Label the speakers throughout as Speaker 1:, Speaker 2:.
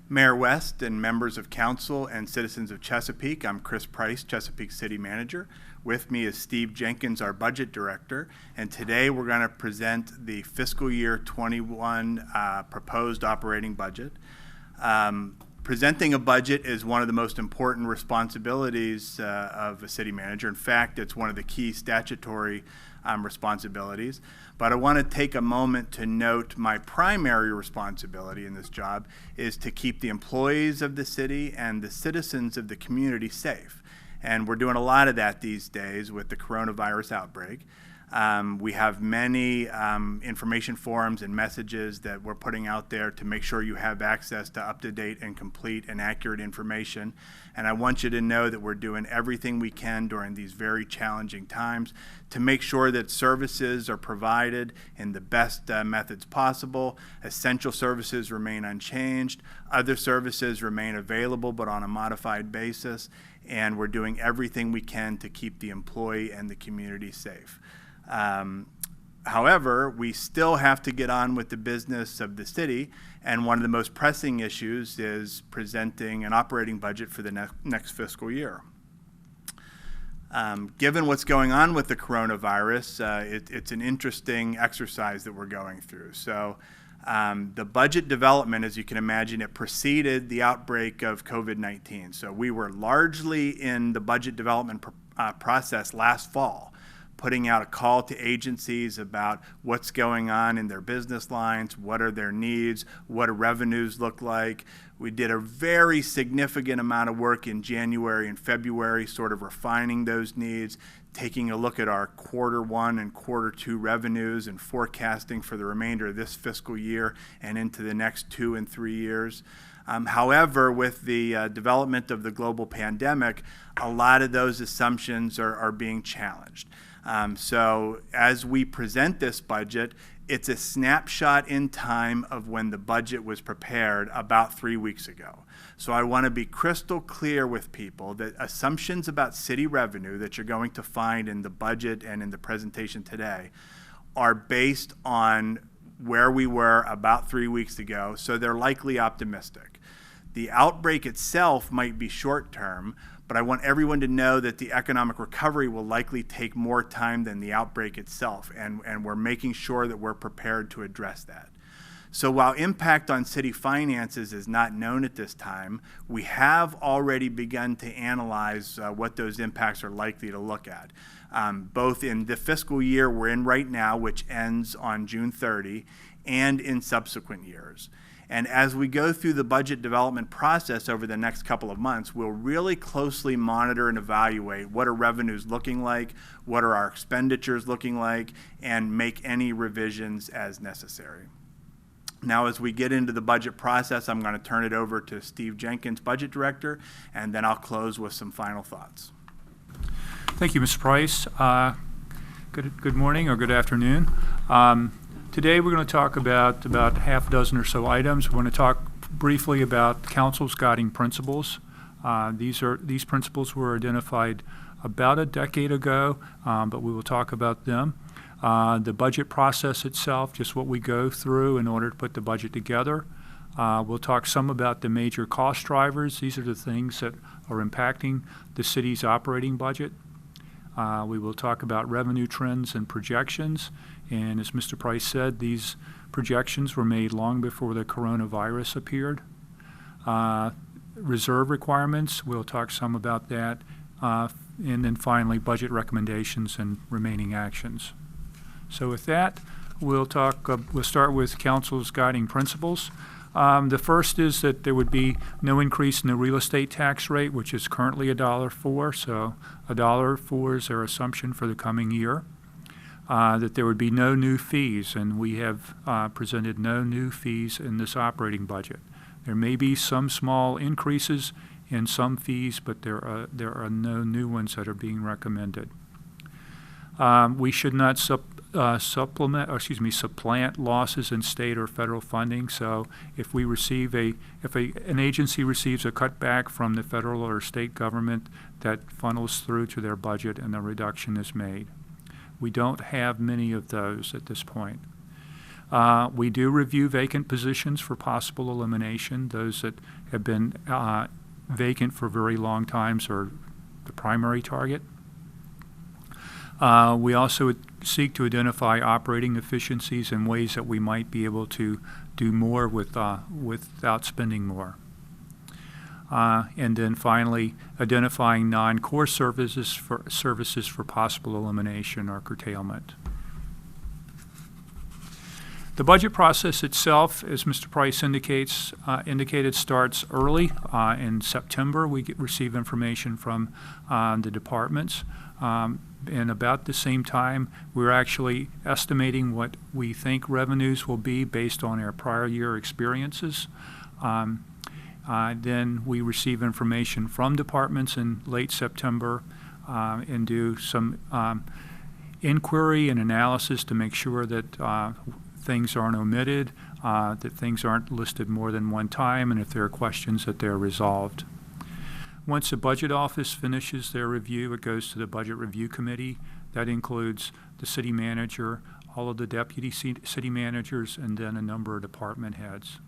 Speaker 1: Mayor West and members of council and citizens of Chesapeake, I'm Chris Price, Chesapeake City Manager. With me is Steve Jenkins, our Budget Director, and today we're going to present the fiscal year 21 proposed operating budget. Presenting a budget is one of the most important responsibilities of a city manager. In fact, it's one of the key statutory responsibilities. But I want to take a moment to note my primary responsibility in this job is to keep the employees of the city and the citizens of the community safe. And we're doing a lot of that these days with the coronavirus outbreak. We have many information forums and messages that we're putting out there to make sure you have access to up-to-date and complete and accurate information. And I want you to know that we're doing everything we can during these very challenging times to make sure that services are provided in the best methods possible. Essential services remain unchanged. Other services remain available but on a modified basis. And we're doing everything we can to keep the employee and the community safe. However, we still have to get on with the business of the city, and one of the most pressing issues is presenting an operating budget for the next fiscal year. Given what's going on with the coronavirus, it's an interesting exercise that we're going through. So the budget development, as you can imagine, it preceded the outbreak of COVID-19. So we were largely in the budget development process last fall, putting out a call to agencies about what's going on in their business lines, what are their needs, what do revenues look like. We did a very significant amount of work in January and February, sort of refining those needs, taking a look at our Q1 and Q2 revenues and forecasting for the remainder of this fiscal year and into the next 2 and 3 years. However, with the development of the global pandemic, a lot of those assumptions are being challenged. So as we present this budget, it's a snapshot in time of when the budget was prepared about 3 weeks ago. So I want to be crystal clear with people that assumptions about city revenue that you're going to find in the budget and in the presentation today are based on where we were about 3 weeks ago, so they're likely optimistic. The outbreak itself might be short-term, but I want everyone to know that the economic recovery will likely take more time than the outbreak itself, and we're making sure that we're prepared to address that. So while impact on city finances is not known at this time, we have already begun to analyze what those impacts are likely to look at, both in the fiscal year we're in right now, which ends on June 30, and in subsequent years. And as we go through the budget development process over the next couple of months, we'll really closely monitor and evaluate what are revenues looking like, what are our expenditures looking like, and make any revisions as necessary. Now, as we get into the budget process, I'm going to turn it over to Steve Jenkins, Budget Director, and then I'll close with some final thoughts.
Speaker 2: Thank you, Mr. Price. Good morning or good afternoon. Today we're going to talk about half a dozen or so items. We're going to talk briefly about council's guiding principles. These principles were identified about a decade ago, but we will talk about them. The budget process itself, just what we go through in order to put the budget together. We'll talk some about the major cost drivers. These are the things that are impacting the city's operating budget. We will talk about revenue trends and projections. And as Mr. Price said, these projections were made long before the coronavirus appeared. Reserve requirements, we'll talk some about that. And then finally, budget recommendations and remaining actions. So with that, we'll start with council's guiding principles. The first is that there would be no increase in the real estate tax rate, which is currently $1.04. So $1.04 is our assumption for the coming year. That there would be no new fees, and we have presented no new fees in this operating budget. There may be some small increases in some fees, but there are no new ones that are being recommended. We should not supplant losses in state or federal funding. So if an agency receives a cutback from the federal or state government, that funnels through to their budget and a reduction is made. We don't have many of those at this point. We do review vacant positions for possible elimination. Those that have been vacant for very long times are the primary target. We also seek to identify operating efficiencies and ways that we might be able to do more without spending more. And then finally, identifying non-core services for possible elimination or curtailment. The budget process itself, as Mr. Price indicated, starts early. In September, we receive information from the departments. And about the same time, we're actually estimating what we think revenues will be based on our prior year experiences. Then we receive information from departments in late September and do some inquiry and analysis to make sure that things aren't omitted, that things aren't listed more than one time, and if there are questions, that they're resolved. Once the budget office finishes their review, it goes to the budget review committee. That includes the city manager, all of the deputy city managers, and then a number of department heads.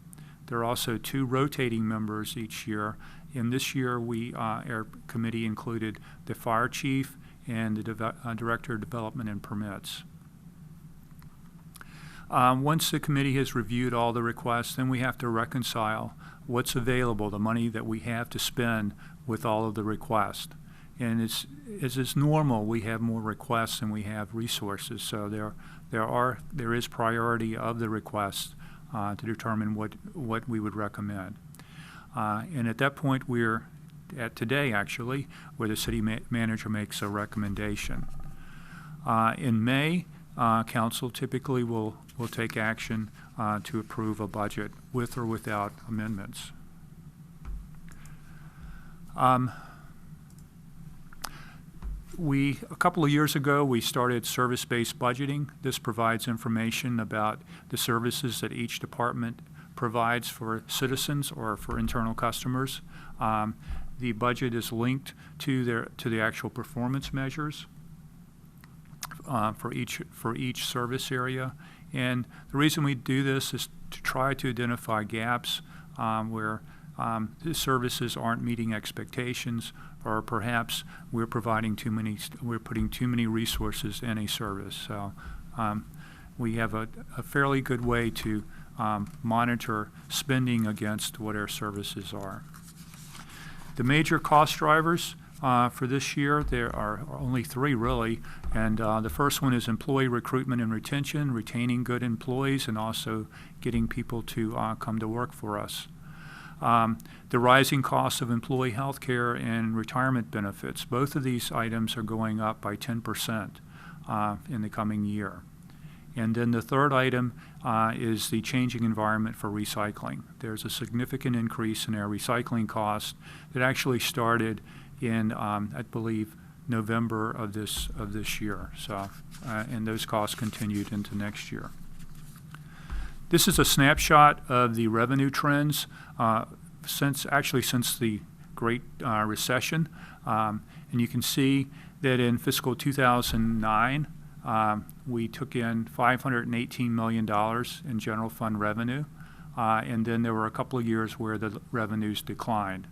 Speaker 2: There are also 2 rotating members each year. And this year, our committee included the fire chief and the director of development and permits. Once the committee has reviewed all the requests, then we have to reconcile what's available, the money that we have to spend with all of the requests. And as is normal, we have more requests than we have resources. So there is priority of the requests to determine what we would recommend. And at that point, we're at today, actually, where the city manager makes a recommendation. In May, council typically will take action to approve a budget with or without amendments. A couple of years ago, we started service-based budgeting. This provides information about the services that each department provides for citizens or for internal customers. The budget is linked to the actual performance measures for each service area. And the reason we do this is to try to identify gaps where the services aren't meeting expectations, or perhaps we're putting too many resources in a service. So we have a fairly good way to monitor spending against what our services are. The major cost drivers for this year, there are only 3 really, and the first one is employee recruitment and retention, retaining good employees and also getting people to come to work for us. The rising costs of employee health care and retirement benefits, both of these items are going up by 10% in the coming year. And then the third item is the changing environment for recycling. There's a significant increase in our recycling costs that actually started in, I believe, November of this year. So, and those costs continued into next year. This is a snapshot of the revenue trends since the Great Recession. And you can see that in fiscal 2009, we took in $518 million in general fund revenue. And then there were a couple of years where the revenues declined.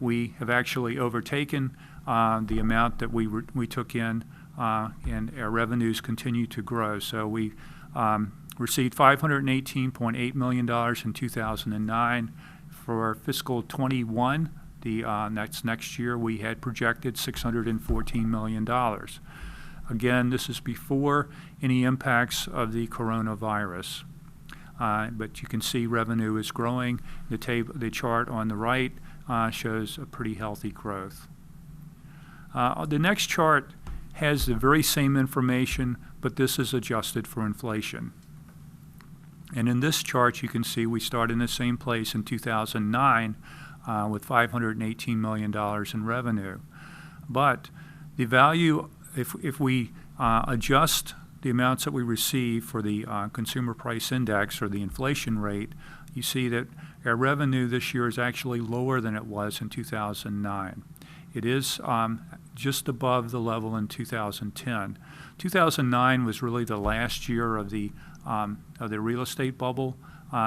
Speaker 2: We have actually overtaken the amount that we took in, and our revenues continue to grow. So we received $518.8 million in 2009. For fiscal 21, next year, we had projected $614 million. Again, this is before any impacts of the coronavirus. But you can see revenue is growing. The chart on the right shows a pretty healthy growth. The next chart has the very same information, but this is adjusted for inflation. And in this chart, you can see we start in the same place in 2009 with $518 million in revenue. But the value, if we adjust the amounts that we receive for the consumer price index or the inflation rate, you see that our revenue this year is actually lower than it was in 2009. It is just above the level in 2010. 2009 was really the last year of the real estate bubble.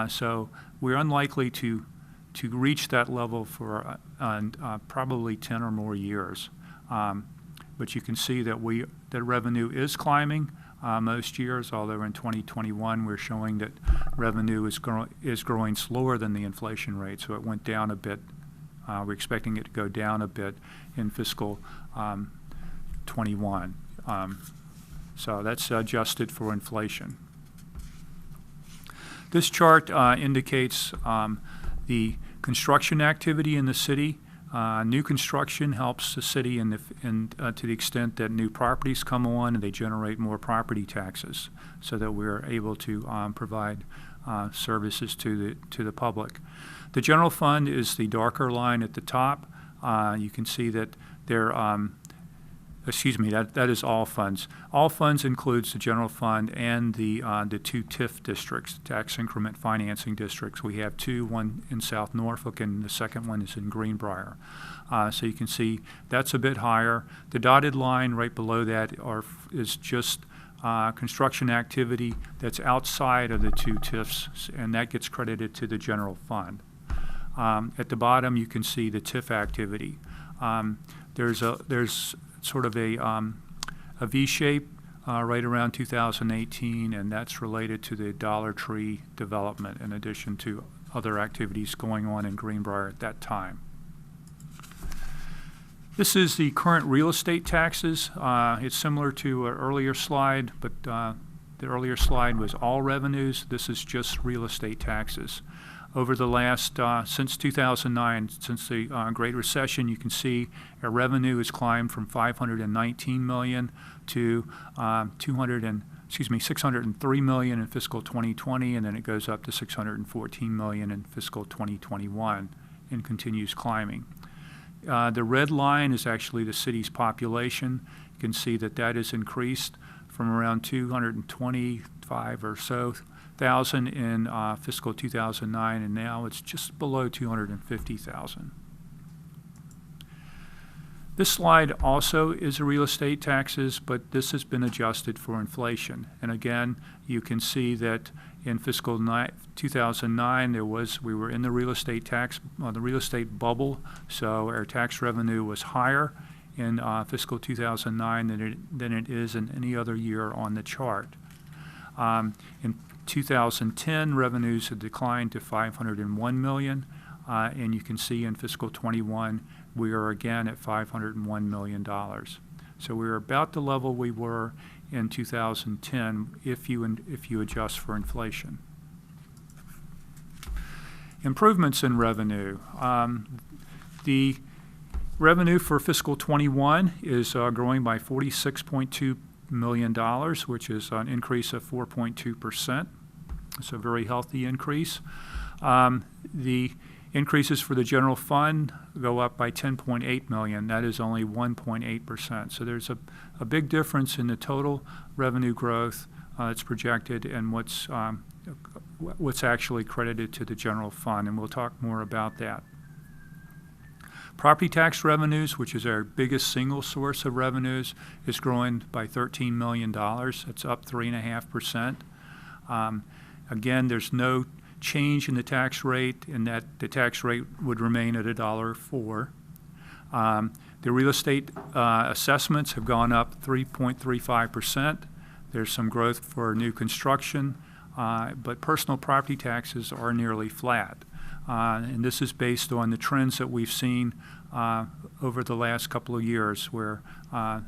Speaker 2: So we're unlikely to reach that level for probably 10 or more years. But you can see that the revenue is climbing most years, although in 2021 we're showing that revenue is growing slower than the inflation rate, so it went down a bit. We're expecting it to go down a bit in fiscal 21. So that's adjusted for inflation. This chart indicates the construction activity in the city. New construction helps the city to the extent that new properties come on and they generate more property taxes, so that we're able to provide services to the public. The general fund is the darker line at the top. You can see that that is all funds. All funds includes the general fund and the two TIF districts, tax increment financing districts. We have two, one in South Norfolk and the second one is in Greenbrier. So you can see that's a bit higher. The dotted line right below that is just construction activity that's outside of the two TIFs, and that gets credited to the general fund. At the bottom you can see the TIF activity. There's sort of a V shape right around 2018, and that's related to the Dollar Tree development in addition to other activities going on in Greenbrier at that time. This is the current real estate taxes. It's similar to an earlier slide, but the earlier slide was all revenues. This is just real estate taxes. Over the last, since 2009, since the Great Recession, you can see our revenue has climbed from $519 million to $603 million in fiscal 2020, and then it goes up to $614 million in fiscal 2021 and continues climbing. The red line is actually the city's population. You can see that has increased from around 225 or so thousand in fiscal 2009, and now it's just below 250,000. This slide also is a real estate taxes, but this has been adjusted for inflation. And again, you can see that in fiscal 2009, we were in the real estate bubble, so our tax revenue was higher in fiscal 2009 than it is in any other year on the chart. In 2010, revenues had declined to $501 million, and you can see in fiscal 21 we are again at $501 million. So we're about the level we were in 2010 if you adjust for inflation. Improvements in revenue. The revenue for fiscal 21 is growing by $46.2 million, which is an increase of 4.2%. It's a very healthy increase. The increases for the general fund go up by $10.8 million. That is only 1.8%. So there's a big difference in the total revenue growth that's projected and what's actually credited to the general fund, and we'll talk more about that. Property tax revenues, which is our biggest single source of revenues, is growing by $13 million. It's up 3.5%. Again, there's no change in the tax rate, in that the tax rate would remain at $1.04. The real estate assessments have gone up 3.35%. There's some growth for new construction, but personal property taxes are nearly flat. And this is based on the trends that we've seen over the last couple of years, where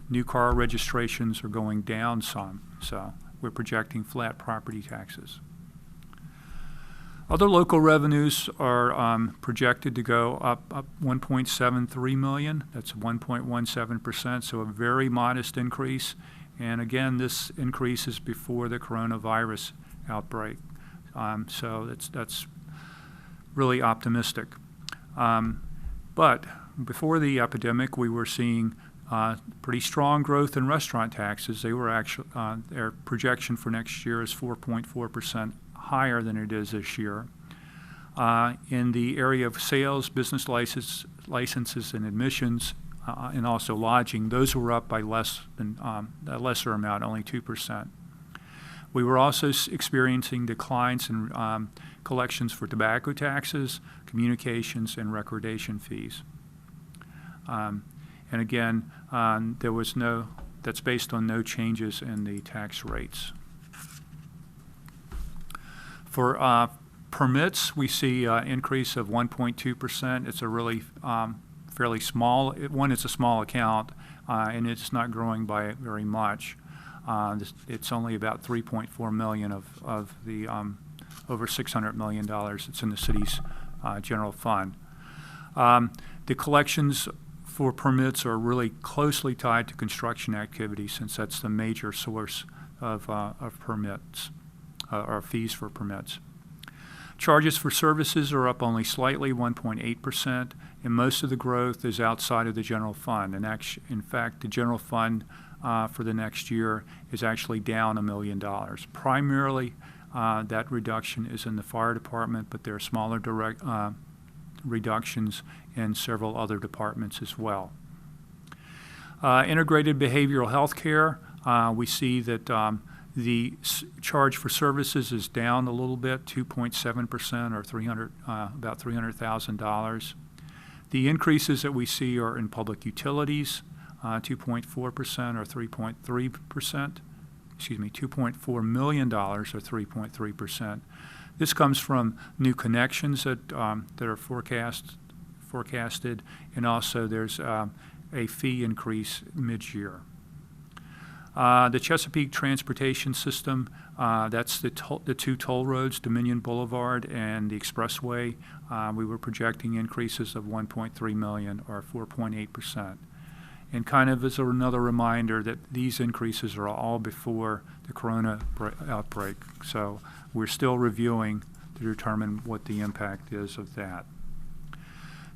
Speaker 2: new car registrations are going down some. So we're projecting flat property taxes. Other local revenues are projected to go up $1.73 million. That's 1.17%, so a very modest increase. And again, this increase is before the coronavirus outbreak. So that's really optimistic. But before the epidemic, we were seeing pretty strong growth in restaurant taxes. They were actually, their projection for next year is 4.4% higher than it is this year. In the area of sales, business licenses and admissions, and also lodging, those were up by a lesser amount, only 2%. We were also experiencing declines in collections for tobacco taxes, communications, and recordation fees. And again, that's based on no changes in the tax rates. For permits, we see an increase of 1.2%. It's a really fairly small, it's a small account, and it's not growing by very much. It's only about $3.4 million of the over $600 million that's in the city's general fund. The collections for permits are really closely tied to construction activity, since that's the major source of permits, or fees for permits. Charges for services are up only slightly, 1.8%, and most of the growth is outside of the general fund. And in fact, the general fund for the next year is actually down $1 million. Primarily, that reduction is in the fire department, but there are smaller reductions in several other departments as well. Integrated behavioral health care, we see that the charge for services is down a little bit, 2.7%, or about $300,000. The increases that we see are in public utilities, 2.4%, or 3.3%. Excuse me, $2.4 million, or 3.3%. This comes from new connections that are forecasted, and also there's a fee increase mid-year. The Chesapeake transportation system, that's the two toll roads, Dominion Boulevard and the Expressway. We were projecting increases of $1.3 million, or 4.8%. And kind of as another reminder that these increases are all before the corona outbreak. So we're still reviewing to determine what the impact is of that.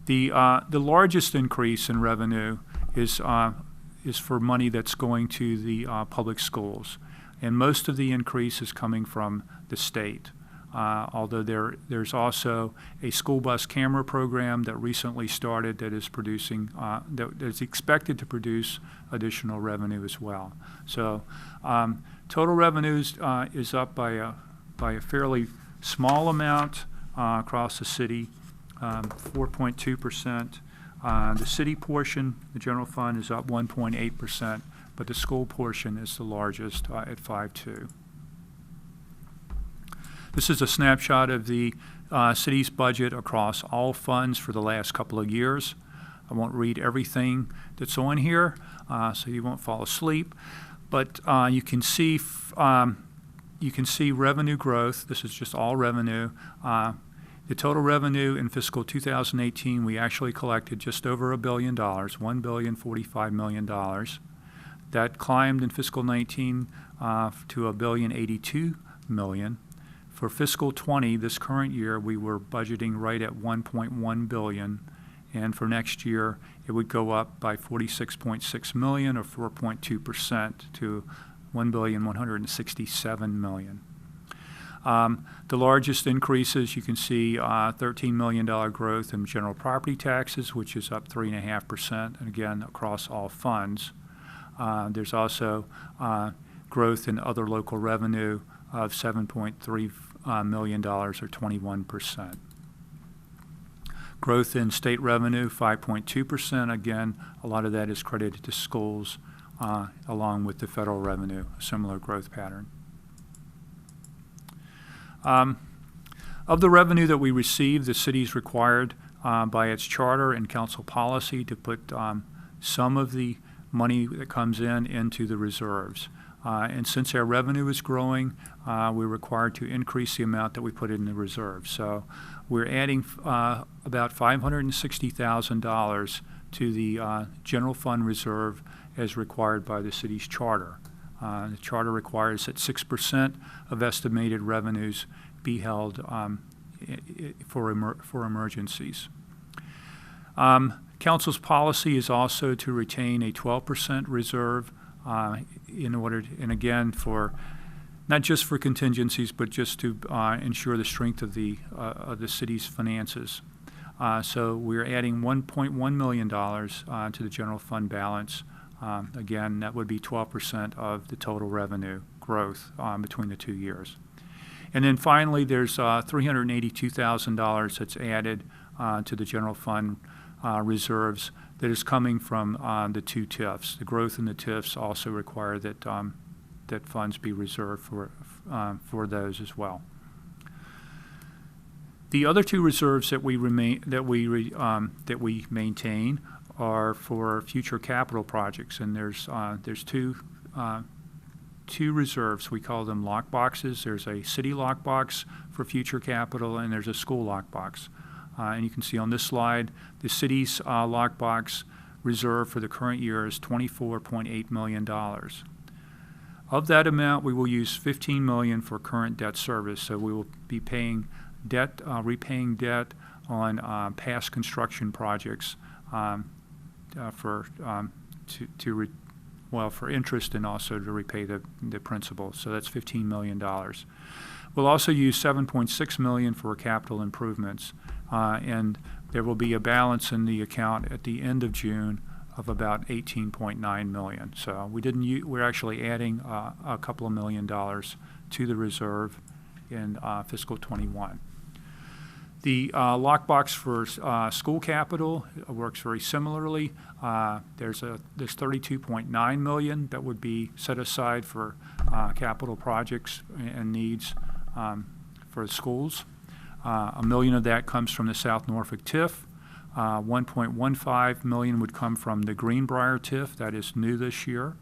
Speaker 2: The largest increase in revenue is for money that's going to the public schools. And most of the increase is coming from the state. Although there's also a school bus camera program that recently started that is producing, that is expected to produce additional revenue as well. So total revenues is up by a fairly small amount across the city, 4.2%. The city portion, the general fund, is up 1.8%, but the school portion is the largest at 5.2%. This is a snapshot of the city's budget across all funds for the last couple of years. I won't read everything that's on here, so you won't fall asleep. But you can see revenue growth. This is just all revenue. The total revenue in fiscal 2018, we actually collected just over $1 billion, $1,045 million. That climbed in fiscal 19 to $1,082 million. For fiscal 20, this current year, we were budgeting right at $1.1 billion, and for next year, it would go up by $46.6 million, or 4.2%, to $1,167 million. The largest increases, you can see $13 million growth in general property taxes, which is up 3.5%, and again, across all funds. There's also growth in other local revenue of $7.3 million, or 21%. Growth in state revenue, 5.2%. Again, a lot of that is credited to schools, along with the federal revenue, a similar growth pattern. Of the revenue that we receive, the city is required by its charter and council policy to put some of the money that comes in into the reserves. And since our revenue is growing, we're required to increase the amount that we put in the reserve. So we're adding about $560,000 to the general fund reserve as required by the city's charter. The charter requires that 6% of estimated revenues be held for emergencies. Council's policy is also to retain a 12% reserve in order to, and again, for not just for contingencies, but just to ensure the strength of the city's finances. So we're adding $1.1 million to the general fund balance. Again, that would be 12% of the total revenue growth between the 2 years. And then finally, there's $382,000 that's added to the general fund reserves that is coming from the 2 TIFs. The growth in the TIFs also require that that funds be reserved for those as well. The other 2 reserves that we maintain are for future capital projects, and there's two reserves. We call them lock boxes. There's a city lock box for future capital, and there's a school lock box. And you can see on this slide, the city's lock box reserve for the current year is $24.8 million. Of that amount, we will use $15 million for current debt service. So we will be paying debt, repaying debt on past construction projects for interest and also to repay the principal. So that's $15 million. We'll also use $7.6 million for capital improvements, and there will be a balance in the account at the end of June of about $18.9 million. So we're actually adding a couple of $1 million to the reserve in fiscal 21. The lockbox for school capital works very similarly. There's $32.9 million that would be set aside for capital projects and needs for the schools. $1 million of that comes from the South Norfolk TIF. $1.15 million would come from the Greenbrier TIF, that is new this year.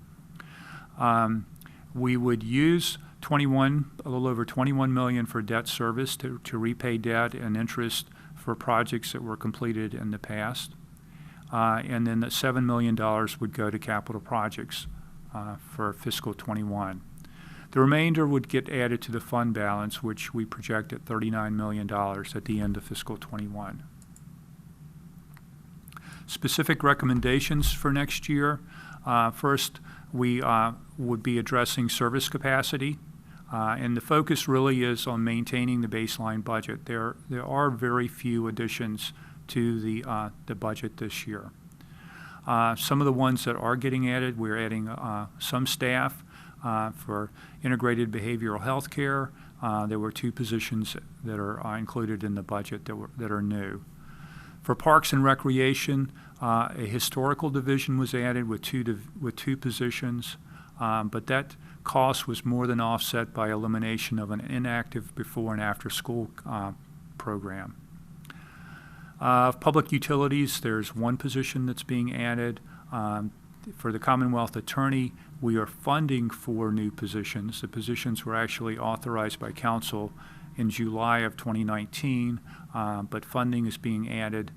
Speaker 2: We would use a little over $21 million for debt service to repay debt and interest for projects that were completed in the past. And then the $7 million would go to capital projects for fiscal 21. The remainder would get added to the fund balance, which we project at $39 million at the end of fiscal 21. Specific recommendations for next year. First, we would be addressing service capacity, and the focus really is on maintaining the baseline budget. There are very few additions to the budget this year. Some of the ones that are getting added, we're adding some staff for integrated behavioral health care. There were 2 positions that are included in the budget that are new. For Parks and Recreation, a historical division was added with two positions, but that cost was more than offset by elimination of an inactive before and after school program. Public Utilities, there's 1 position that's being added. For the Commonwealth Attorney, we are funding 4 new positions. The positions were actually authorized by Council in July of 2019, but funding is being added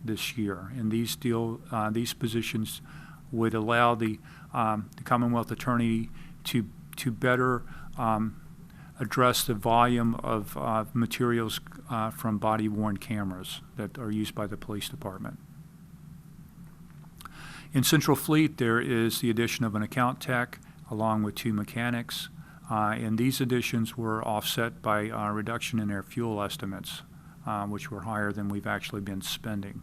Speaker 2: this year. And these positions would allow the Commonwealth Attorney to better address the volume of materials from body-worn cameras that are used by the police department. In Central Fleet, there is the addition of an account tech along with 2 mechanics, and these additions were offset by a reduction in their fuel estimates, which were higher than we've actually been spending.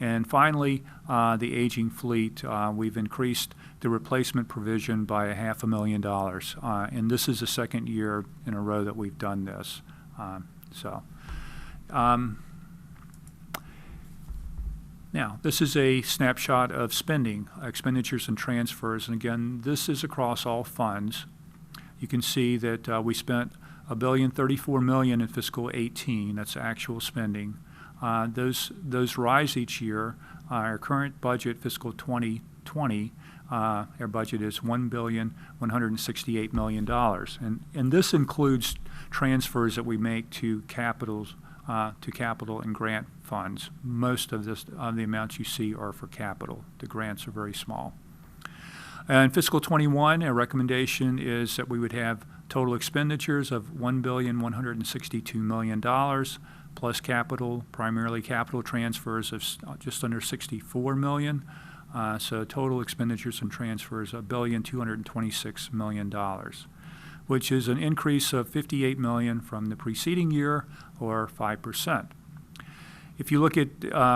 Speaker 2: And finally, the aging fleet, we've increased the replacement provision by $500,000, and this is the 2nd year in a row that we've done this. Now, this is a snapshot of spending, expenditures and transfers, and again, this is across all funds. You can see that we spent $1.034 billion in fiscal 18. That's actual spending. Those rise each year. Our current budget, fiscal 2020, our budget is $1.168 billion, and this includes transfers that we make to capital and grant funds. Most of the amounts you see are for capital. The grants are very small. In fiscal 21, our recommendation is that we would have total expenditures of $1.162 billion, plus capital, primarily capital transfers of just under $64 million. So total expenditures and transfers of $1.226 billion, which is an increase of $58 million from the preceding year, or 5%. If you look at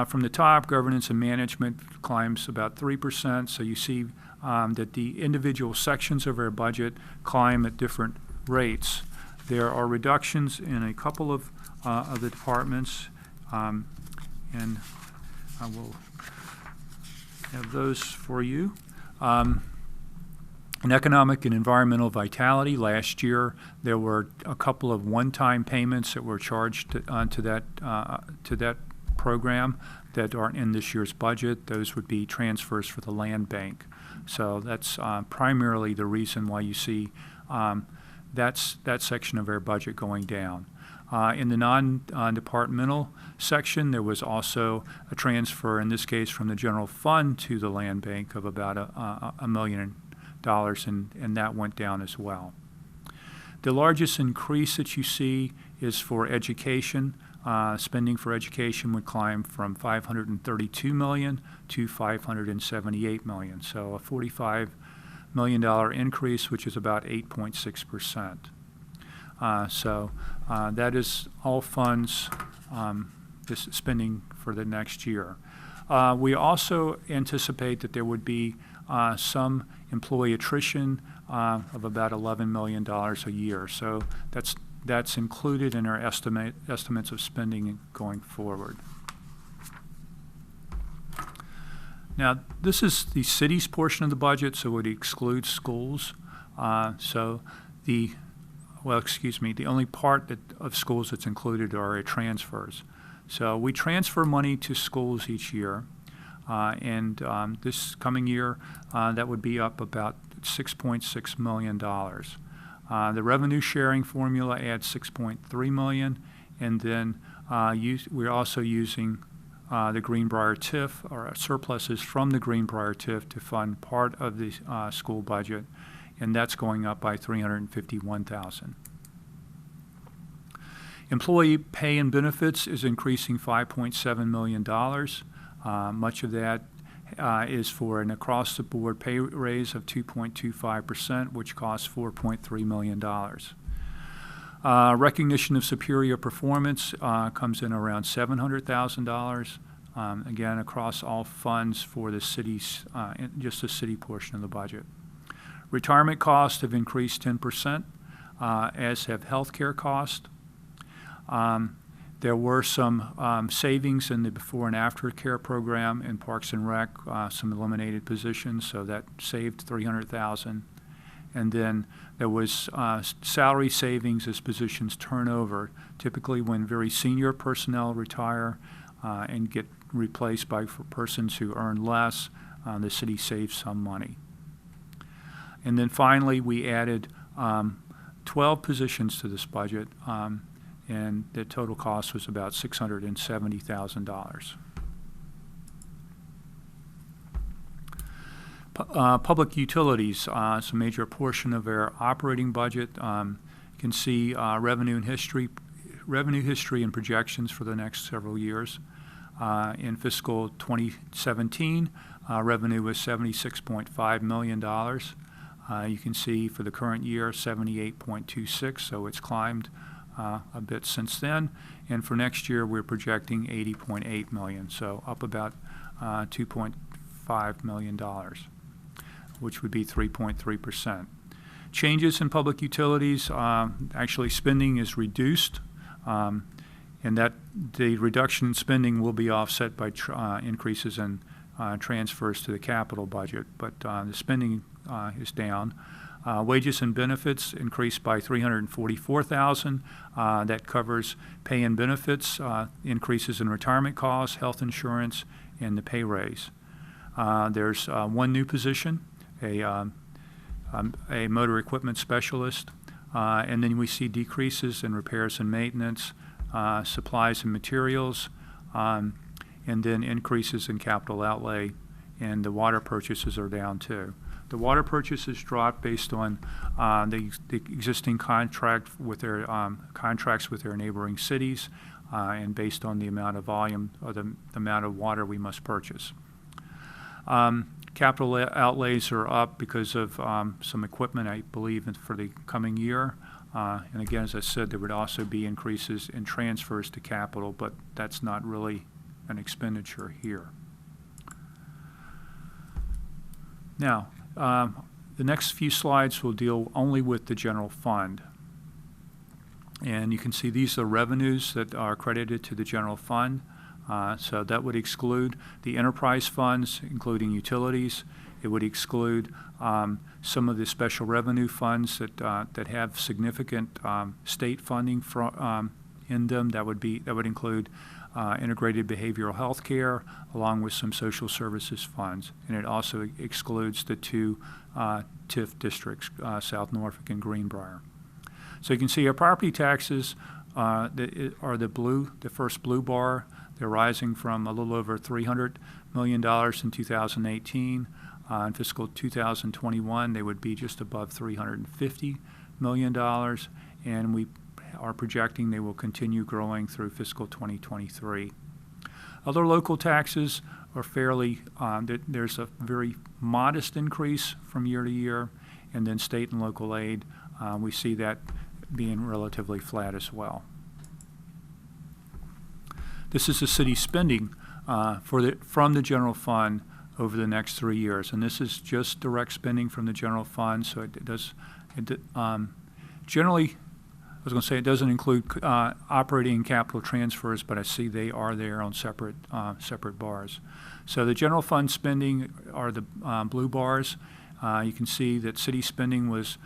Speaker 2: from the top, governance and management climbs about 3%. So you see that the individual sections of our budget climb at different rates. There are reductions in a couple of the departments, and I will have those for you. In economic and environmental vitality, last year there were a couple of one-time payments that were charged to that program that aren't in this year's budget. Those would be transfers for the land bank. So that's primarily the reason why you see that section of our budget going down. In the non-departmental section, there was also a transfer, in this case from the general fund to the land bank, of about $1 million, and that went down as well. The largest increase that you see is for education. Spending for education would climb from $532 million to $578 million, so a $45 million increase, which is about 8.6%. So that is all funds, this spending for the next year. We also anticipate that there would be some employee attrition of about $11 million a year. So that's included in our estimates of spending going forward. Now, this is the city's portion of the budget, so it excludes schools. The only part of schools that's included are transfers. So we transfer money to schools each year, and this coming year that would be up about $6.6 million. The revenue sharing formula adds $6.3 million, and then we're also using the Greenbrier TIF, or surpluses from the Greenbrier TIF, to fund part of the school budget, and that's going up by $351,000. Employee pay and benefits is increasing $5.7 million. Much of that is for an across-the-board pay raise of 2.25%, which costs $4.3 million. Recognition of superior performance comes in around $700,000, again across all funds for the city's, just the city portion of the budget. Retirement costs have increased 10%, as have health care costs. There were some savings in the before and after care program in Parks and Rec, some eliminated positions, so that saved $300,000. And then there was salary savings as positions turn over. Typically when very senior personnel retire and get replaced by persons who earn less, the city saves some money. And then finally we added 12 positions to this budget, and the total cost was about $670,000. Public utilities, it's a major portion of our operating budget. You can see revenue history and projections for the next several years. In fiscal 2017, revenue was $76.5 million. You can see for the current year, 78.26, so it's climbed a bit since then. And for next year, we're projecting $80.8 million, so up about $2.5 million, which would be 3.3%. Changes in public utilities, actually spending is reduced, and that the reduction in spending will be offset by increases in transfers to the capital budget, but the spending is down. Wages and benefits increased by $344,000. That covers pay and benefits, increases in retirement costs, health insurance, and the pay raise. There's one new position, a motor equipment specialist, and then we see decreases in repairs and maintenance, supplies and materials, and then increases in capital outlay, and the water purchases are down too. The water purchases dropped based on the existing contract with their contracts with their neighboring cities, and based on the amount of volume or the amount of water we must purchase. Capital outlays are up because of some equipment, I believe, for the coming year. And again, as I said, there would also be increases in transfers to capital, but that's not really an expenditure here. Now, The next few slides will deal only with the general fund. And you can see these are revenues that are credited to the general fund. So that would exclude the enterprise funds, including utilities. It would exclude some of the special revenue funds that have significant state funding in them. That would include integrated behavioral health care, along with some social services funds. And it also excludes the two TIF districts, South Norfolk and Greenbrier. So you can see our property taxes are the first blue bar. They're rising from a little over $300 million in 2018. In fiscal 2021, they would be just above $350 million, and we are projecting they will continue growing through fiscal 2023. Other local taxes are fairly, there's a very modest increase from year to year, and then state and local aid, we see that being relatively flat as well. This is the city spending from the general fund over the next 3 years, and this is just direct spending from the general fund. So generally, I was going to say it doesn't include operating and capital transfers, but I see they are there on separate bars. So the general fund spending are the blue bars. You can see that city spending was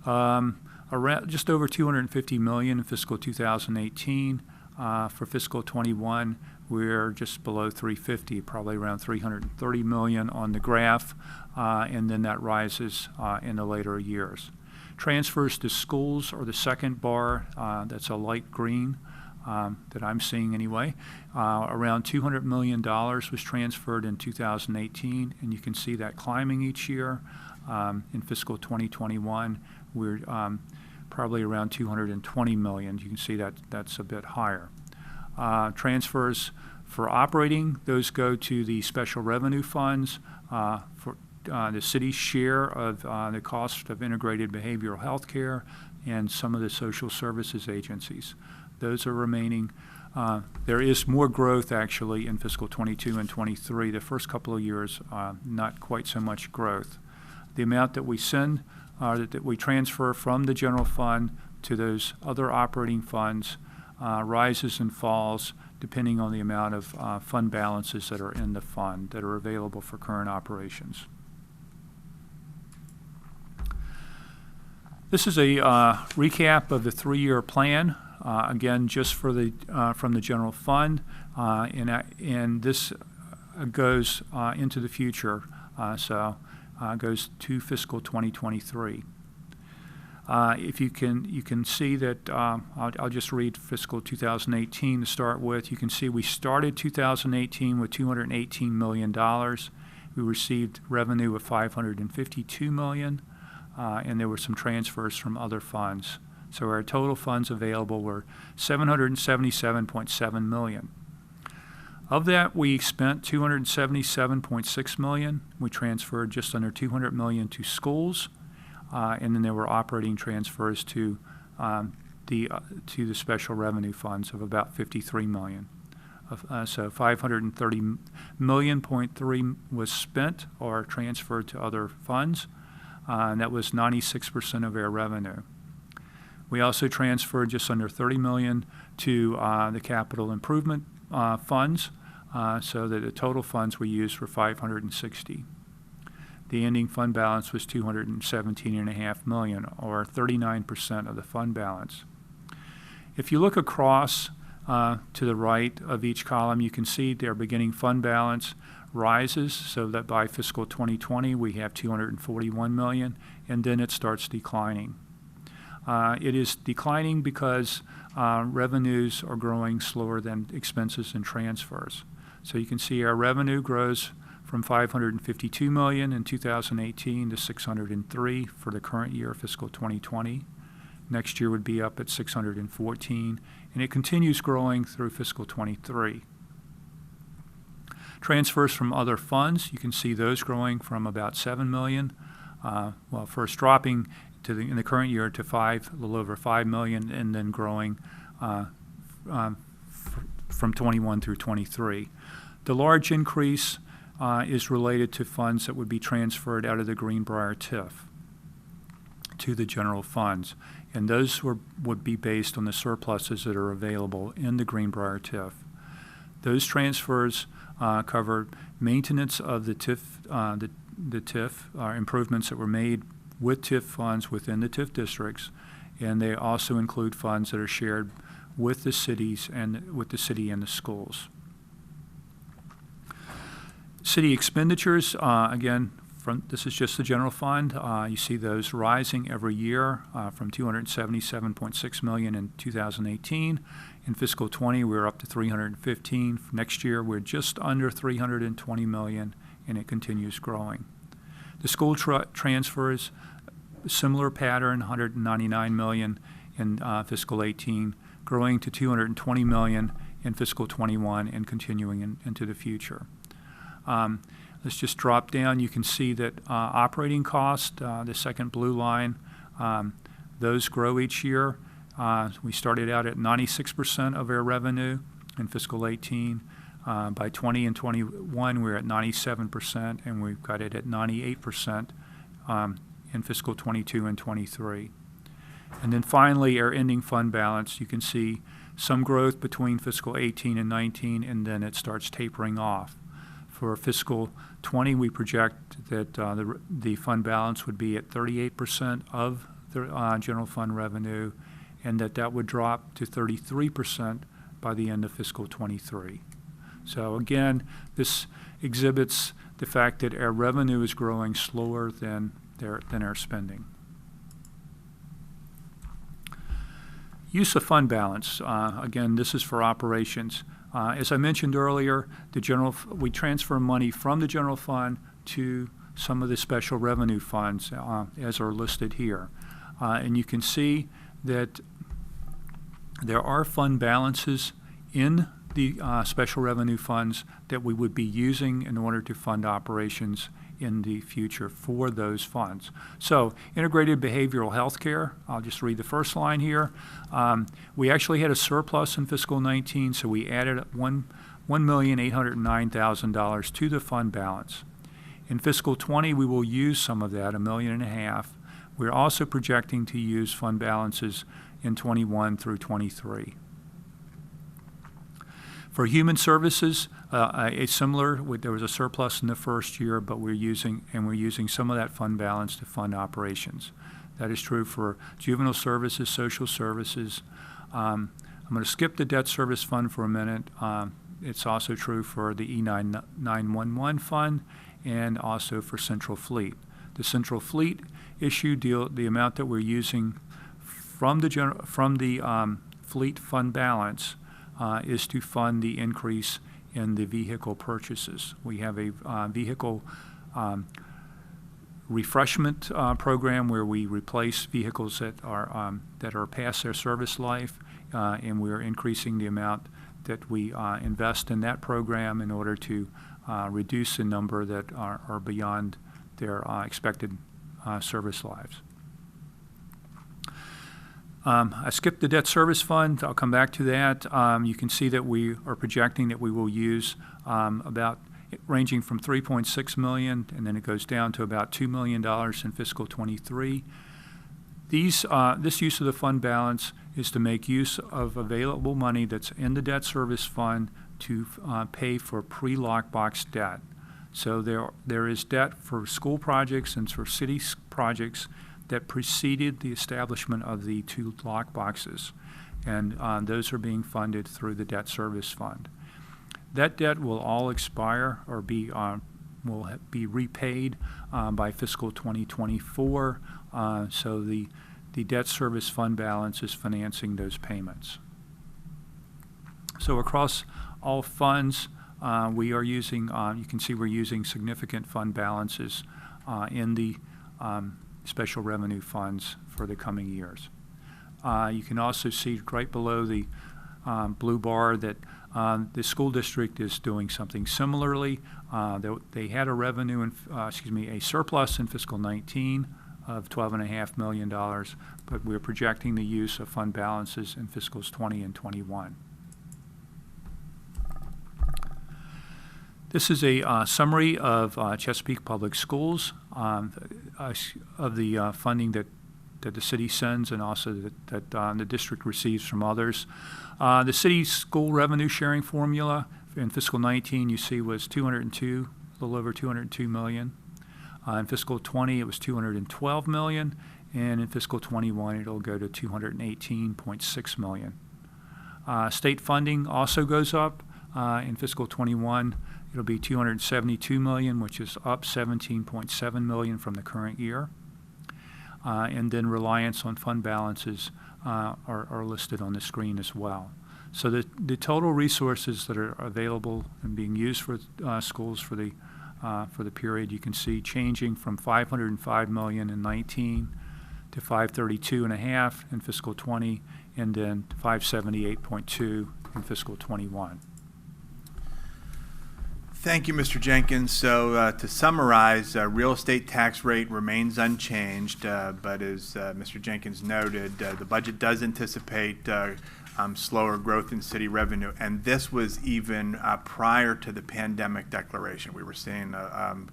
Speaker 2: around just over $250 million in fiscal 2018. For fiscal 21, we're just below 350, probably around 330 million on the graph, and then that rises in the later years. Transfers to schools are the second bar. That's a light green that I'm seeing anyway. Around $200 million was transferred in 2018, and you can see that climbing each year. In fiscal 2021, we're probably around 220 million. You can see that that's a bit higher. Transfers for operating, those go to the special revenue funds for the city's share of the cost of integrated behavioral health care and some of the social services agencies. Those are remaining. There is more growth actually in fiscal 22 and 23. The first couple of years, not quite so much growth. The amount that we send that we transfer from the general fund to those other operating funds rises and falls depending on the amount of fund balances that are in the fund that are available for current operations. This is a recap of the 3-year plan, again just for the from the general fund, and this goes into the future, goes to fiscal 2023. If you can see that, I'll just read fiscal 2018 to start with. You can see we started 2018 with $218 million. We received revenue of $552 million, and there were some transfers from other funds. So our total funds available were $777.7 million. Of that, we spent $277.6 million. We transferred just under $200 million to schools, and then there were operating transfers to the special revenue funds of about $53 million. So $530.3 million was spent or transferred to other funds, and that was 96% of our revenue. We also transferred just under $30 million to the capital improvement funds, so that the total funds we used were $560. The ending fund balance was $217.5 million, or 39% of the fund balance. If you look across to the right of each column, you can see their beginning fund balance rises, so that by fiscal 2020 we have $241 million, and then it starts declining. It is declining because revenues are growing slower than expenses and transfers. So you can see our revenue grows from $552 million in 2018 to $603 for the current year, fiscal 2020. Next year would be up at 614, and it continues growing through fiscal 23. Transfers from other funds, you can see those growing from about $7 million, first dropping in the current year to a little over $5 million, and then growing from 21 through 23. The large increase is related to funds that would be transferred out of the Greenbrier TIF to the general funds. And those would be based on the surpluses that are available in the Greenbrier TIF. Those transfers cover maintenance of the TIF, the TIF improvements that were made with TIF funds within the TIF districts, and they also include funds that are shared with the cities and with the city and the schools. City expenditures, again, this is just the general fund. You see those rising every year from $277.6 million in 2018. In fiscal 20, we were up to 315. Next year, we're just under 320 million, and it continues growing. The school transfers, similar pattern, 199 million in fiscal 18, growing to 220 million in fiscal 21, and continuing into the future. Let's just drop down. You can see that operating cost, the second blue line, those grow each year. We started out at 96% of our revenue in fiscal 18. By 20 and 21, we're at 97%, and we've got it at 98% in fiscal 22 and 23. And then finally, our ending fund balance, you can see some growth between fiscal 18 and 19, and then it starts tapering off. For fiscal 20, we project that the fund balance would be at 38% of the general fund revenue, and that would drop to 33% by the end of fiscal 23. So again, this exhibits the fact that our revenue is growing slower than our spending. Use of fund balance. Again, this is for operations. As I mentioned earlier, we transfer money from the general fund to some of the special revenue funds as are listed here. And you can see that there are fund balances in the special revenue funds that we would be using in order to fund operations in the future for those funds. So integrated behavioral health care, I'll just read the first line here. We actually had a surplus in fiscal 19, so we added $1,809,000 to the fund balance. In fiscal 20, we will use some of that, $1.5 million. We're also projecting to use fund balances in 21 through 23. For human services, there was a surplus in the first year, but we're using some of that fund balance to fund operations. That is true for juvenile services, social services. I'm going to skip the debt service fund for a minute. It's also true for the E911 fund and also for Central Fleet. The Central Fleet issue the amount that we're using from the fleet fund balance is to fund the increase in the vehicle purchases. We have a vehicle refreshment program where we replace vehicles that are past their service life, and we're increasing the amount that we invest in that program in order to reduce the number that are beyond their expected service lives. I skipped the debt service fund. I'll come back to that. You can see that we are projecting that we will use about ranging from $3.6 million, and then it goes down to about $2 million in fiscal 23. This use of the fund balance is to make use of available money that's in the debt service fund to pay for pre-lockbox debt. So there is debt for school projects and for city projects that preceded the establishment of the two lockboxes, and those are being funded through the debt service fund. That debt will all expire or will be repaid by fiscal 2024, so the debt service fund balance is financing those payments. So across all funds, we are using, you can see we're using significant fund balances in the special revenue funds for the coming years. You can also see right below the blue bar that the school district is doing something similarly. They had a a surplus in fiscal 19 of $12.5 million, but we're projecting the use of fund balances in fiscals 20 and 21. This is a summary of Chesapeake Public Schools, of the funding that the city sends and also that the district receives from others. The city's school revenue sharing formula in fiscal 19, you see, was a little over $202 million. In fiscal 20, it was $212 million, and in fiscal 21, it'll go to $218.6 million. State funding also goes up. In fiscal 21, it'll be $272 million, which is up $17.7 million from the current year. And then reliance on fund balances are listed on the screen as well. So the total resources that are available and being used for schools for the period, you can see changing from $505 million in 19 to $532.5 in fiscal 20, and then $578.2 in fiscal 21.
Speaker 1: Thank you, Mr. Jenkins. So to summarize, real estate tax rate remains unchanged, but as Mr. Jenkins noted, the budget does anticipate slower growth in city revenue, and this was even prior to the pandemic declaration. We were seeing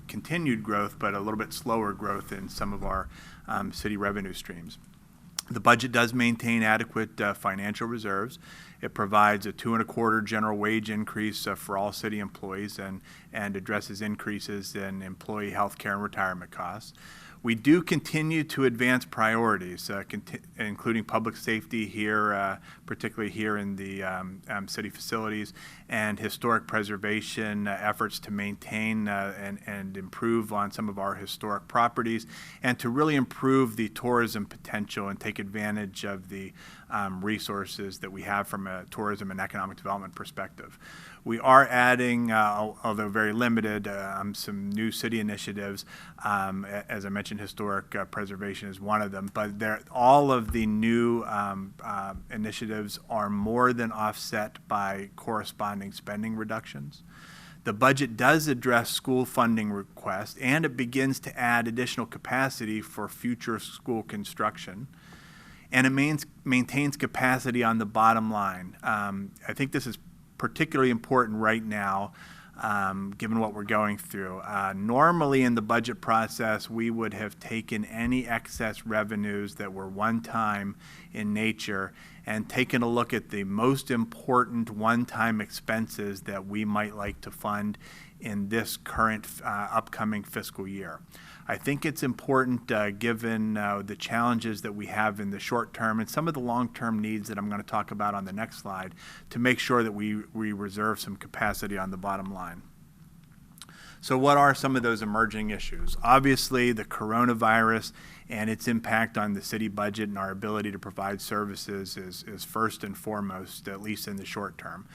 Speaker 1: continued growth, but a little bit slower growth in some of our city revenue streams. The budget does maintain adequate financial reserves. It provides a 2.25% general wage increase for all city employees and addresses increases in employee health care and retirement costs. We do continue to advance priorities, including public safety here, particularly here in the city facilities, and historic preservation efforts to maintain and improve on some of our historic properties, and to really improve the tourism potential and take advantage of the resources that we have from a tourism and economic development perspective. We are adding, although very limited, some new city initiatives. As I mentioned, historic preservation is one of them, but all of the new initiatives are more than offset by corresponding spending reductions. The budget does address school funding requests, and it begins to add additional capacity for future school construction. And it maintains capacity on the bottom line. I think this is particularly important right now, given what we're going through. Normally in the budget process, we would have taken any excess revenues that were one-time in nature and taken a look at the most important one-time expenses that we might like to fund in this current upcoming fiscal year. I think it's important, given the challenges that we have in the short term and some of the long-term needs that I'm going to talk about on the next slide, to make sure that we reserve some capacity on the bottom line. So what are some of those emerging issues? Obviously, the coronavirus and its impact on the city budget and our ability to provide services is first and foremost, at least in the short term.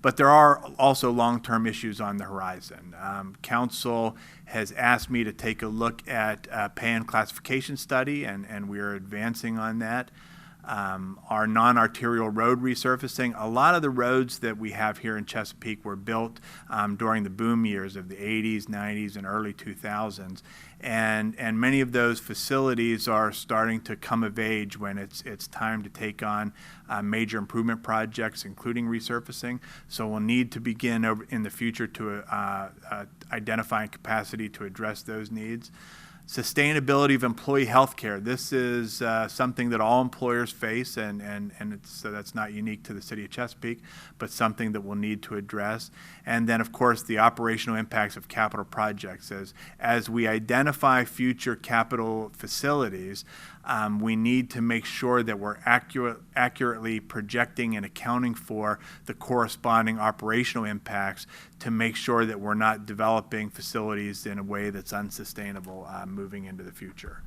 Speaker 1: But there are also long-term issues on the horizon. Council has asked me to take a look at a pay and classification study, and we are advancing on that. Our non-arterial road resurfacing. A lot of the roads that we have here in Chesapeake were built during the boom years of the 80s, 90s, and early 2000s. And many of those facilities are starting to come of age when it's time to take on major improvement projects, including resurfacing. So we'll need to begin in the future to identify capacity to address those needs. Sustainability of employee health care. This is something that all employers face, and so that's not unique to the city of Chesapeake, but something that we'll need to address. And then, of course, the operational impacts of capital projects. As we identify future capital facilities, we need to make sure that we're accurately projecting and accounting for the corresponding operational impacts to make sure that we're not developing facilities in a way that's unsustainable moving into the future.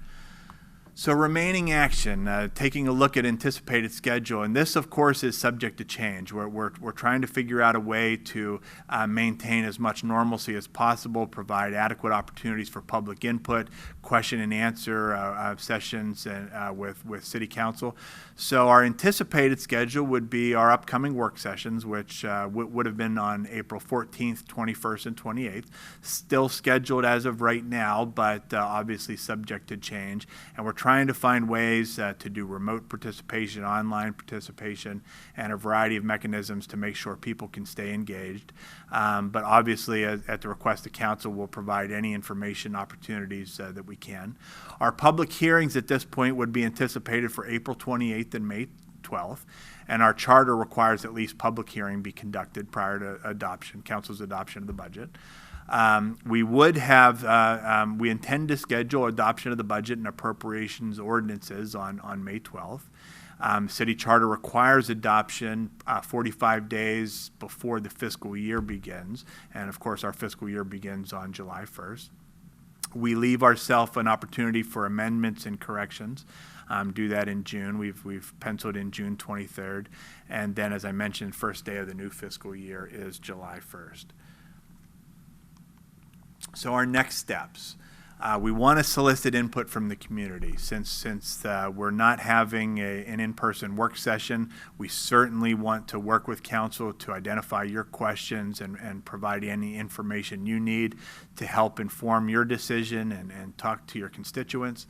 Speaker 1: So remaining action, taking a look at anticipated schedule, and this, of course, is subject to change. We're trying to figure out a way to maintain as much normalcy as possible, provide adequate opportunities for public input, question and answer sessions with City Council. So our anticipated schedule would be our upcoming work sessions, which would have been on April 14th, 21st, and 28th. Still scheduled as of right now, but obviously subject to change. And we're trying to find ways to do remote participation, online participation, and a variety of mechanisms to make sure people can stay engaged. But obviously, at the request of council, we'll provide any information opportunities that we can. Our public hearings at this point would be anticipated for April 28th and May 12th, and our charter requires at least public hearing be conducted prior to adoption, council's adoption of the budget. We would have, we intend to schedule adoption of the budget and appropriations ordinances on May 12th. City charter requires adoption 45 days before the fiscal year begins, and of course our fiscal year begins on July 1st. We leave ourselves an opportunity for amendments and corrections. Do that in June. We've penciled in June 23rd, and then, as I mentioned, first day of the new fiscal year is July 1st. So our next steps. We want to solicit input from the community. Since we're not having an in-person work session, we certainly want to work with council to identify your questions and provide any information you need to help inform your decision and talk to your constituents.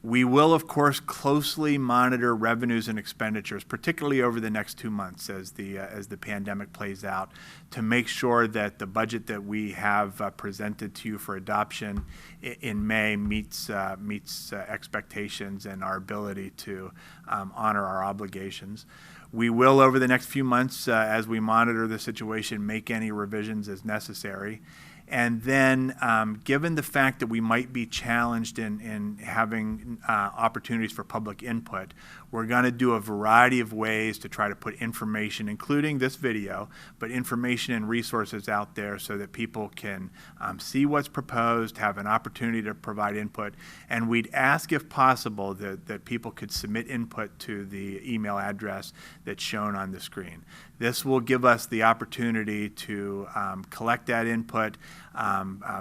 Speaker 1: We will, of course, closely monitor revenues and expenditures, particularly over the next 2 months as the pandemic plays out, to make sure that the budget that we have presented to you for adoption in May meets expectations and our ability to honor our obligations. We will, over the next few months, as we monitor the situation, make any revisions as necessary. And then, given the fact that we might be challenged in having opportunities for public input, we're going to do a variety of ways to try to put information, including this video, but information and resources out there so that people can see what's proposed, have an opportunity to provide input. And we'd ask, if possible, that people could submit input to the email address that's shown on the screen. This will give us the opportunity to collect that input,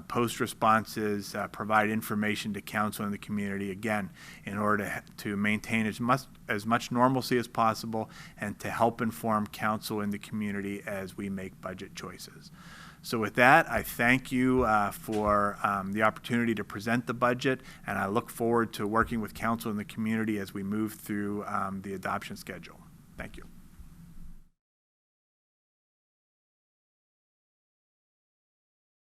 Speaker 1: post responses, provide information to council and the community, again, in order to maintain as much normalcy as possible and to help inform council and the community as we make budget choices. So with that, I thank you for the opportunity to present the budget, and I look forward to working with council and the community as we move through the adoption schedule. Thank you.